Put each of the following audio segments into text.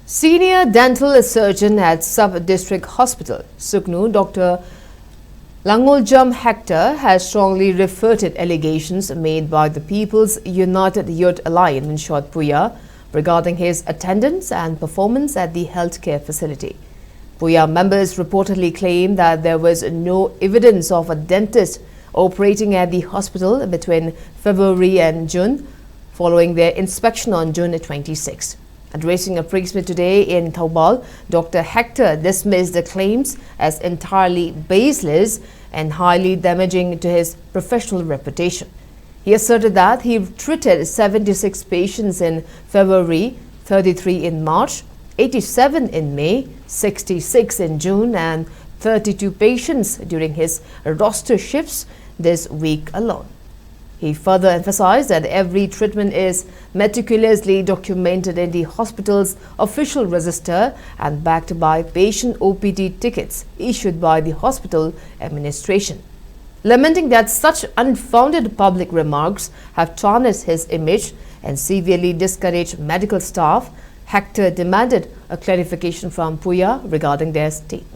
Senior dental surgeon at Sub-District Hospital, Suknu, Dr. Langoljam Hector, has strongly refuted allegations made by the People's United Youth Alliance, in short Puya, regarding his attendance and performance at the healthcare facility. Puya members reportedly claim that there was no evidence of a dentist operating at the hospital between February and June, following their inspection on June 26. Addressing a press meet today in Taubal, Dr. Hector dismissed the claims as entirely baseless and highly damaging to his professional reputation. He asserted that he treated 76 patients in February, 33 in March, 87 in May, 66 in June, and 32 patients during his roster shifts this week alone. He further emphasized that every treatment is meticulously documented in the hospital's official register and backed by patient OPD tickets issued by the hospital administration. Lamenting that such unfounded public remarks have tarnished his image and severely discouraged medical staff, Hector demanded a clarification from Puya regarding their statement.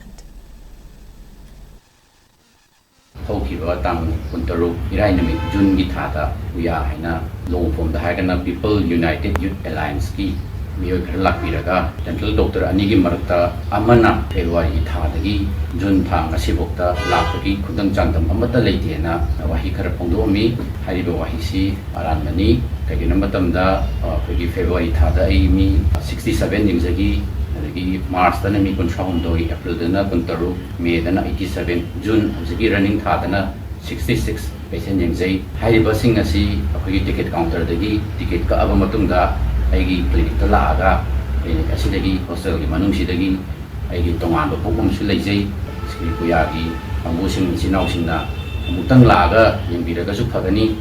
June Githada, Puya Haina, Long from the Hagana People United Youth Alliance Ki, Lakiraga, Dental Doctor Anigi Marta, Amana, February Thadagi, June Tang, Asibokta, Lapaki, Kudang Chantam, Amata Latiana, Wahikara Pondomi, Haribo Wahisi, Aranmani, Kaginamatamda, February Thada Amy, 67 Nimzagi. March dana mi contract doi April dana kuntaru May dana 87 June hujigi running tha dana 66 patient yengzai hariba sing asi akhoi ticket counter dagi ticket ka aba matungda aigi clinic ta laaga clinic asidagi hostel gi manung sidagi aigi tongan ba pokam su leijai skri puya gi amu sing sinau singna amutang laaga yengbiraga su phagani